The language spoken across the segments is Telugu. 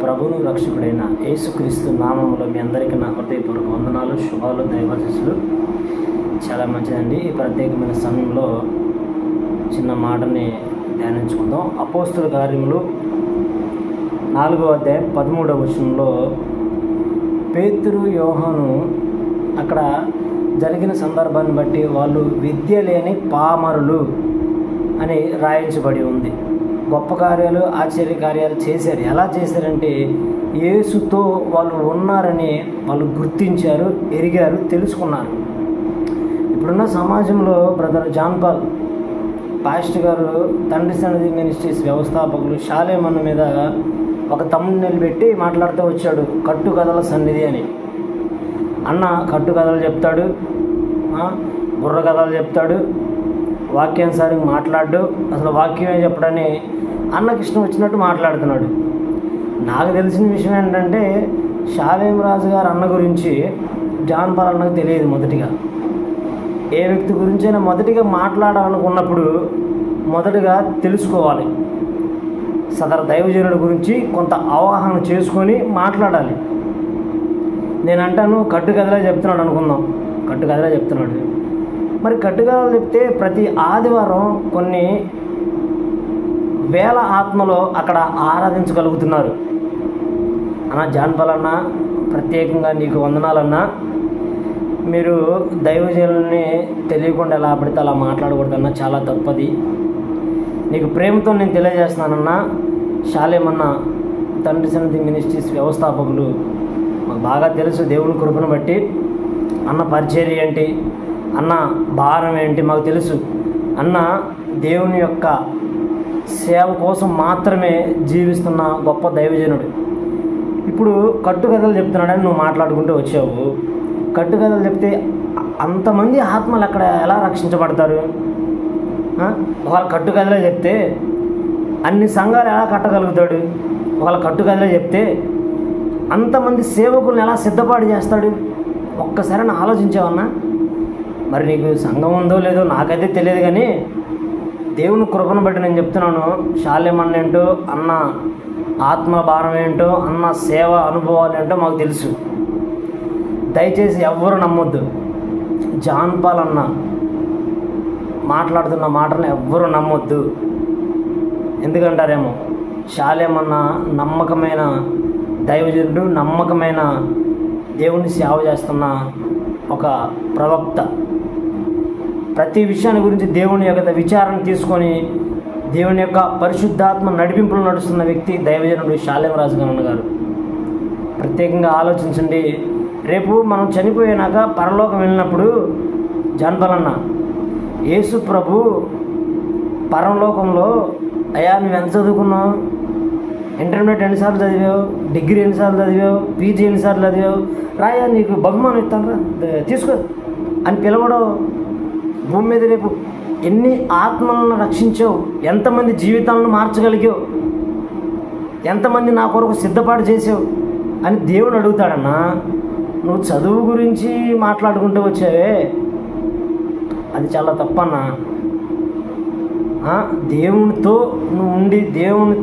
ప్రభువును రక్షకుడైన యేసుక్రీస్తు నామములో మీ అందరికీ నా హృదయపూర్వక వందనాలు, శుభాలు, దైవాశీస్సులు. చాలా మంచిదండి. ఈ ప్రత్యేకమైన సమయంలో చిన్న మాటని ధ్యానించుకుందాం. అపోస్తుల కార్యములు 4వ అధ్యాయం 13వ వచనంలో పేతురు, యోహాను అక్కడ జరిగిన సందర్భాన్ని బట్టి వాళ్ళు విద్య లేని పామరులు అని రాయించబడి ఉంది. గొప్ప కార్యాలు, ఆశ్చర్య కార్యాలు చేశారు. ఎలా చేశారంటే యేసుతో వాళ్ళు ఉన్నారని వాళ్ళు గుర్తించారు, ఎరిగారు, తెలుసుకున్నారు. ఇప్పుడున్న సమాజంలో బ్రదర్ జాన్ పాల్ పాస్టర్ గారు తండ్రి సన్నిధి మినిస్ట్రీస్ వ్యవస్థాపకులు షాలేమన్న మీద ఒక తమ్ముని పెట్టి మాట్లాడుతూ వచ్చాడు, కట్టుకథల సన్నిధి అని. అన్న కట్టుకథలు చెప్తాడు, బుర్ర కథలు చెప్తాడు, వాక్యానుసారంగా మాట్లాడు, అసలు వాక్యమే చెప్పడని అన్నకి ఇష్టం వచ్చినట్టు మాట్లాడుతున్నాడు. నాకు తెలిసిన విషయం ఏంటంటే షాలేం రాజు గారు అన్న గురించి జాన్ పాల్ అన్నకు తెలియదు. మొదటిగా ఏ వ్యక్తి గురించైనా మొదటిగా మాట్లాడాలనుకున్నప్పుడు మొదటగా తెలుసుకోవాలి. సదరు దైవజనుడి గురించి కొంత అవగాహన చేసుకొని మాట్లాడాలి. నేను అంటాను కట్టుకథలే చెప్తున్నాడు అనుకుందాం, కట్టుకథలే చెప్తున్నాడు. మరి కట్టుకథలు చెప్తే ప్రతి ఆదివారం కొన్ని వేల ఆత్మలో అక్కడ ఆరాధించగలుగుతున్నారు. అన్న జాన్ పాల్ అన్న, ప్రత్యేకంగా నీకు వందనాలన్నా. మీరు దైవజనుల్ని తెలియకుండా ఎలా పడితే అలా మాట్లాడకూడదన్నా, చాలా తప్పది. నీకు ప్రేమతో నేను తెలియజేస్తున్నానన్నా. షాలేమన్న తండ్రి సన్నిధి మినిస్ట్రీస్ వ్యవస్థాపకులు, మాకు బాగా తెలుసు దేవుని కృపను బట్టి. అన్న పరిచర్య ఏంటి, అన్న భారం ఏంటి మాకు తెలుసు. అన్న దేవుని యొక్క సేవ కోసం మాత్రమే జీవిస్తున్న గొప్ప దైవజనుడు. ఇప్పుడు కట్టుకథలు చెప్తున్నాడని నువ్వు మాట్లాడుకుంటూ వచ్చావు. కట్టుకథలు చెప్తే అంతమంది ఆత్మలు అక్కడ ఎలా రక్షించబడతారు? ఒకవేళ కట్టుకథలే చెప్తే అన్ని సంఘాలు ఎలా కట్టగలుగుతాడు? ఒకవేళ కట్టుకథలే చెప్తే అంతమంది సేవకులను ఎలా సిద్ధపాటు చేస్తాడు? ఒక్కసారి ఆలోచించావన్నా? మరి నీకు సంఘం ఉందో లేదో నాకైతే తెలియదు, కానీ దేవుని కృపను బట్టి నేను చెప్తున్నాను. షాలేమన్న ఏంటో, అన్న ఆత్మ భారం ఏంటో, అన్న సేవ అనుభవాలు ఏంటో మాకు తెలుసు. దయచేసి ఎవ్వరూ నమ్మొద్దు. జాన్ పాల్ అన్న మాట్లాడుతున్న మాటలను ఎవ్వరూ నమ్మొద్దు. ఎందుకంటారేమో, షాలేమన్న నమ్మకమైన దైవజనుడు, నమ్మకమైన దేవుని సేవ చేస్తున్న ఒక ప్రవక్త. ప్రతి విషయాన్ని గురించి దేవుని యొక్క విచారణ తీసుకొని దేవుని యొక్క పరిశుద్ధాత్మ నడిపింపులు నడుస్తున్న వ్యక్తి దైవజనుడు షాలేం రాజు గారు. ప్రత్యేకంగా ఆలోచించండి. రేపు మనం చనిపోయినాక పరలోకం వెళ్ళినప్పుడు జాన్ పాల్ అన్న, యేసు ప్రభు పరలోకంలో, అయ్యా నువ్వు ఎంత చదువుకున్నావు, ఇంటర్మీడియట్ ఎన్నిసార్లు చదివావు, డిగ్రీ ఎన్నిసార్లు చదివావు, పీజీ ఎన్నిసార్లు చదివావు, రాయా నీకు బహుమానం ఇస్తాను రా తీసుకో అని పిలవడం. భూమి మీద రేపు ఎన్ని ఆత్మలను రక్షించావు, ఎంతమంది జీవితాలను మార్చగలిగావు, ఎంతమంది నా కొరకు సిద్ధపాటు చేసావు అని దేవుడు అడుగుతాడన్నా. నువ్వు చదువు గురించి మాట్లాడుకుంటూ వచ్చావే, అది చాలా తప్పన్నా. దేవునితో నువ్వు ఉండి దేవుని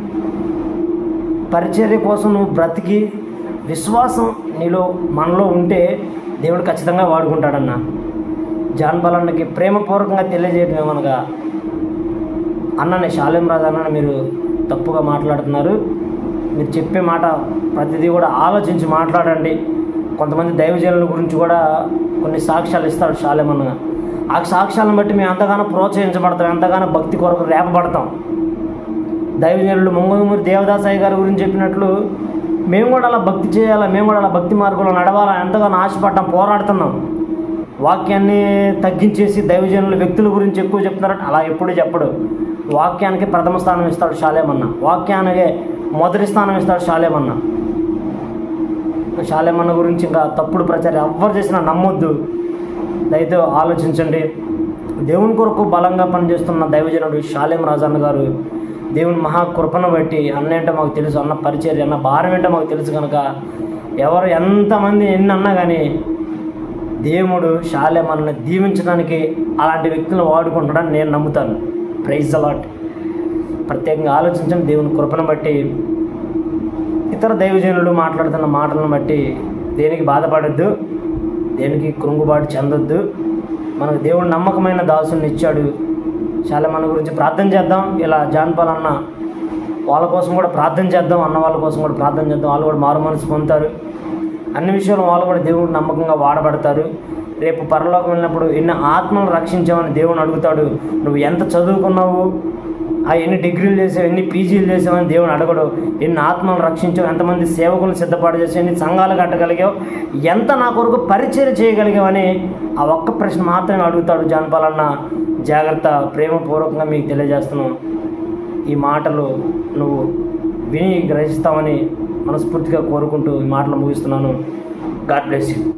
పరిచర్య కోసం నువ్వు బ్రతికి విశ్వాసం నీలో మనలో ఉంటే దేవుడు ఖచ్చితంగా వాడుకుంటాడన్నా. జాన్ పాల్ అన్నకి ప్రేమపూర్వకంగా తెలియజేయడం ఏమనగా, అన్నని షాలేం రాజు అన్నని మీరు తప్పుగా మాట్లాడుతున్నారు. మీరు చెప్పే మాట ప్రతిదీ కూడా ఆలోచించి మాట్లాడండి. కొంతమంది దైవజనుల గురించి కూడా కొన్ని సాక్ష్యాలు ఇస్తాడు షాలేం అన్న. ఆ సాక్ష్యాలను బట్టి మేము ఎంతగానో ప్రోత్సహించబడతాం, ఎంతగానో భక్తి కొరకు రేపబడతాం. దైవజనులు ముంగమూరి దేవదాసయ్య గారి గురించి చెప్పినట్లు మేము కూడా అలా భక్తి చేయాలా, మేము కూడా అలా భక్తి మార్గంలో నడవాలా ఎంతగానో ఆశపడ్డాం, పోరాడుతున్నాం. వాక్యాన్ని తగ్గించేసి దైవజనుల వ్యక్తుల గురించి ఎక్కువ చెప్తున్నారని అలా ఎప్పుడు చెప్పడు. వాక్యానికి ప్రథమ స్థానం ఇస్తాడు షాలేమన్న, వాక్యానికి మొదటి స్థానం ఇస్తాడు షాలేమన్న. షాలేమన్న గురించి ఇంకా తప్పుడు ప్రచారం ఎవ్వరు చేసినా నమ్మొద్దు. దయతో ఆలోచించండి. దేవుని కొరకు బలంగా పనిచేస్తున్న దైవజనుడు షాలేం రాజు అన్న గారు దేవుని మహాకృపను బట్టి అన్న ఏంటో మాకు తెలుసు, అన్న పరిచర్య, అన్న భారం ఏంటో మాకు తెలుసు. కనుక ఎవరు ఎంతమంది ఎన్ని అన్నా కానీ దేవుడు షాలేమన్నని దీవించడానికి అలాంటి వ్యక్తులను వాడుకుంటాడని నేను నమ్ముతాను. Praise the Lord. ప్రత్యేకంగా ఆలోచించండి దేవుని కృపను బట్టి. ఇతర దైవజనులు మాట్లాడుతున్న మాటలను బట్టి దేనికి బాధపడద్దు, దేనికి కృంగుబాటు చెందొద్దు. మనకు దేవుడు నమ్మకమైన దాసుని ఇచ్చాడు. చాలా మన గురించి ప్రార్థన చేద్దాం. ఇలా జాన్ పాల్ అన్న వాళ్ళ కోసం కూడా ప్రార్థన చేద్దాం, అన్న వాళ్ళ కోసం కూడా ప్రార్థన చేద్దాం. వాళ్ళు కూడా మారు మనసు పొందుతారు. అన్ని విషయాలు వాళ్ళు కూడా దేవుడు నమ్మకంగా వాడబడతారు. రేపు పరలోకం వెళ్ళినప్పుడు ఎన్ని ఆత్మలను రక్షించామని దేవుని అడుగుతాడు. నువ్వు ఎంత చదువుకున్నావు, ఎన్ని డిగ్రీలు చేసావు, ఎన్ని పీజీలు చేసావని దేవుని అడగడు. ఎన్ని ఆత్మలను రక్షించావు, ఎంతమంది సేవకులను సిద్ధపాటు చేసావు, ఎన్ని సంఘాలు కట్టగలిగావు, ఎంత నా కొరకు పరిచయం చేయగలిగావని ఆ ఒక్క ప్రశ్న మాత్రమే అడుగుతాడు జాన్ పాల్ అన్న. జాగ్రత్త, ప్రేమపూర్వకంగా మీకు తెలియజేస్తున్నాను. ఈ మాటలు నువ్వు విని గ్రహిస్తామని మనస్ఫూర్తిగా కోరుకుంటూ ఈ మాటలు ముగిస్తున్నాను. God bless you.